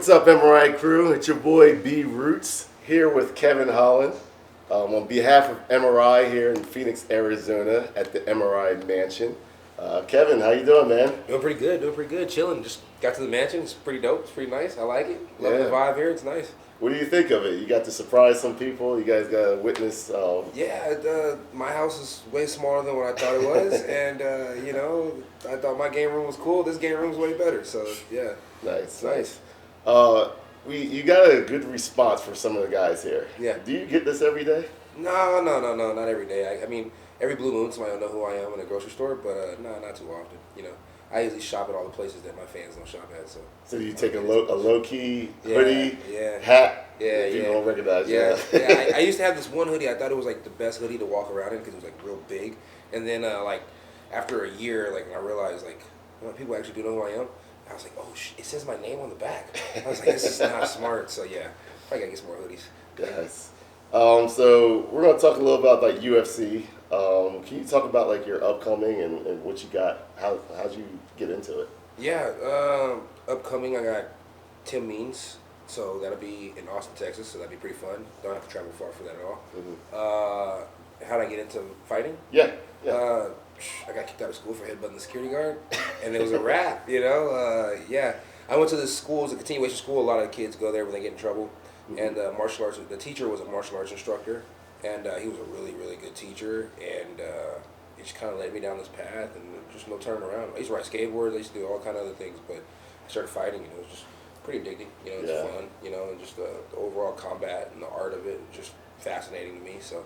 What's up, MRI crew? It's your boy B Roots here with Kevin Holland. On behalf of MRI here in Phoenix, Arizona at the MRI Mansion. Kevin, how you doing, man? Doing pretty good, chilling. Just got to the mansion. It's pretty dope. It's pretty nice. I like it. Love the vibe here. It's nice. What do you think of it? You got to surprise some people. You guys got to witness. My house is way smaller than what I thought it was, and I thought my game room was cool. This game room is way better. So yeah, nice. You got a good response for some of the guys here. Yeah. Do you get this every day? No, not every day. I mean, every blue moon, somebody will know who I am in a grocery store, but no, not too often. I usually shop at all the places that my fans don't shop at. So you take a low key hoodie, hat. People don't recognize you. I used to have this one hoodie. I thought it was like the best hoodie to walk around in because it was like real big. And then after a year, I realized people actually do know who I am. I was like, oh, it says my name on the back. I was like, this is not smart. So yeah, probably gotta get some more hoodies. Yes. So we're gonna talk a little about UFC. Can you talk about your upcoming and what you got? How'd you get into it? Yeah, upcoming I got Tim Means, so that'll be in Austin, Texas. So that'd be pretty fun. Don't have to travel far for that at all. Mm-hmm. How'd I get into fighting? Yeah. I got kicked out of school for headbutting the security guard, and it was a wrap. I went to this school. It was a continuation school. A lot of kids go there when they get in trouble. Mm-hmm. And martial arts. The teacher was a martial arts instructor, and he was a really, really good teacher. And he just kind of led me down this path, and just no turning around. I used to ride skateboards. I used to do all kind of other things, but I started fighting, and it was just pretty addicting. It's fun. And just the overall combat and the art of it, just fascinating to me. So.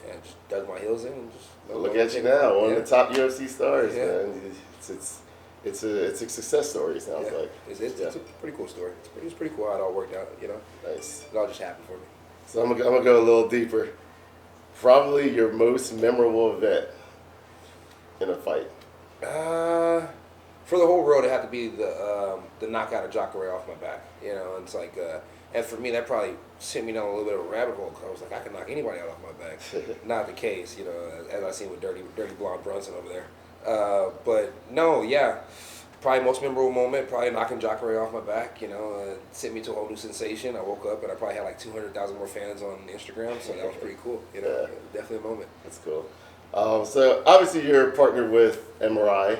Yeah, just dug my heels in and just look at you now, one of the top UFC stars, man. It's a success story. It sounds like it's a pretty cool story. It's pretty cool how it all worked out. Nice. It all just happened for me. So I'm gonna go a little deeper. Probably your most memorable event in a fight. For the whole world, it had to be the knockout of Jacare off my back. It's like. And for me, that probably sent me down a little bit of a rabbit hole because I was like, I can knock anybody out off my back. Not the case, as I seen with Dirty Blonde Brunson over there. But no, probably most memorable moment, probably knocking Jacare off my back. Sent me to a whole new sensation. I woke up and I probably had 200,000 more fans on Instagram, so that was pretty cool. Definitely a moment. That's cool. So obviously you're partnered with MRI.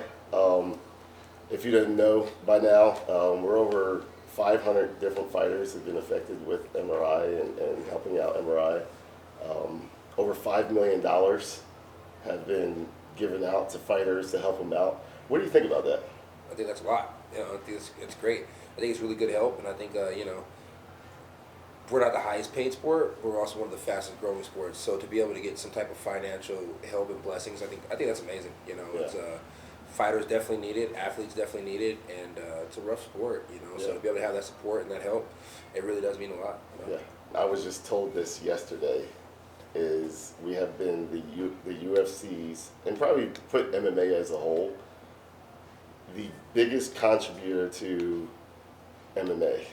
If you didn't know by now, we're over 500 different fighters have been affected with MRI and helping out MRI. Over $5 million have been given out to fighters to help them out. What do you think about that? I think that's a lot. I think it's great. I think it's really good help, and I think we're not the highest paid sport. We're also one of the fastest growing sports. So to be able to get some type of financial help and blessings, I think that's amazing. It's fighters definitely need it, athletes definitely need it, and it's a rough sport, So to be able to have that support and that help, it really does mean a lot. Yeah, I was just told this yesterday. Is we have been the UFC's and probably put MMA as a whole the biggest contributor to MMA.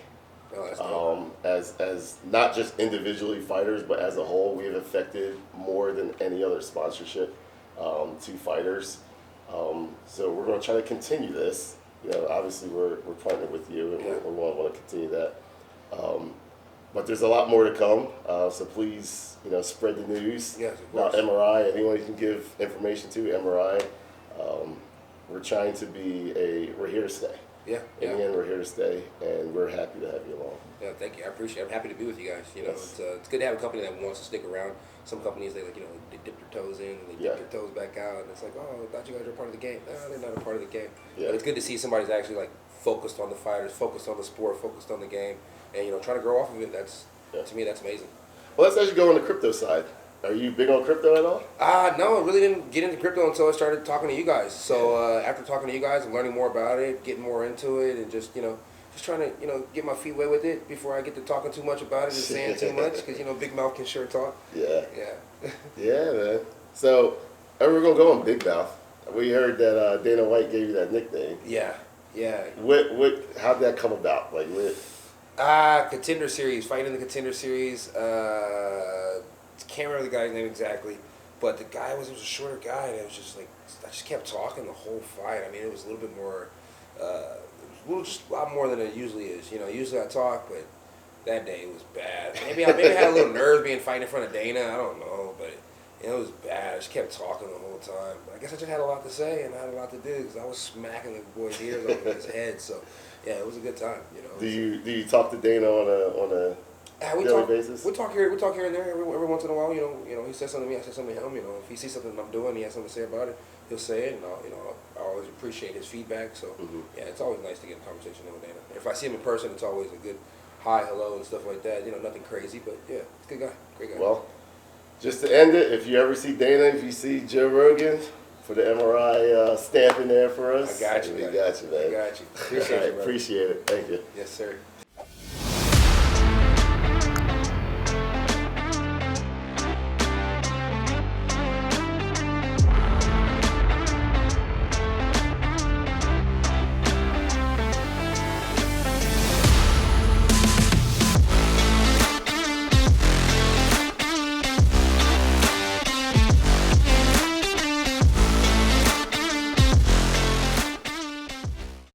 Oh, that's dope. As not just individually fighters, but as a whole, we have affected more than any other sponsorship to fighters. So we're going to try to continue this. Obviously we're partnered with you, and we want to continue that. But there's a lot more to come. So please, spread the news. Yes, of about course. MRI. Anyone you can give information to, MRI. We're trying to we're here to stay. Yeah. In the end, we're here to stay, and we're happy to have you along. Yeah, thank you. I appreciate it. I'm happy to be with you guys. Yes. It's good to have a company that wants to stick around. Some companies, they they dip their toes in, and they dip their toes back out, and it's like, oh, I thought you guys were part of the game. No, they're not a part of the game. Yeah. But it's good to see somebody's actually focused on the fighters, focused on the sport, focused on the game, and trying to grow off of it. To me, that's amazing. Well, let's actually go on the crypto side. Are you big on crypto at all? No, I really didn't get into crypto until I started talking to you guys. So after talking to you guys and learning more about it, getting more into it, and just trying to get my feet wet with it before I get to talking too much about it and saying too much, because big mouth can sure talk. Yeah. Yeah. Yeah, man. So we're gonna go on Big Mouth. We heard that Dana White gave you that nickname. Yeah. How'd that come about? Contender Series, fighting in the Contender Series. Can't remember the guy's name exactly, but the guy was a shorter guy, and it was just I just kept talking the whole fight. I mean, it was a little bit more well, just a lot more than it usually is. You know, usually I talk, but that day it was bad. Maybe I had a little nerves being fighting in front of Dana. I don't know, but it was bad. I just kept talking the whole time. But I guess I just had a lot to say and I had a lot to do because I was smacking the boy's ears over his head. So yeah, it was a good time. You know. Do you talk to Dana on a daily basis? We talk here and there every once in a while. You know, he says something to me, I say something to him. You know, if he sees something I'm doing, he has something to say about it. He'll say it, and I always appreciate his feedback. So yeah, it's always nice to get a conversation with Dana. If I see him in person, it's always a good hi, hello, and stuff like that. You know, nothing crazy, but yeah, it's a good guy, great guy. Well, just to end it, if you ever see Dana, if you see Joe Rogan, for the MRI stamp in there for us. I got you, we man. got you, man. I got you. Appreciate you, brother. Appreciate it. Thank you. Yes, sir.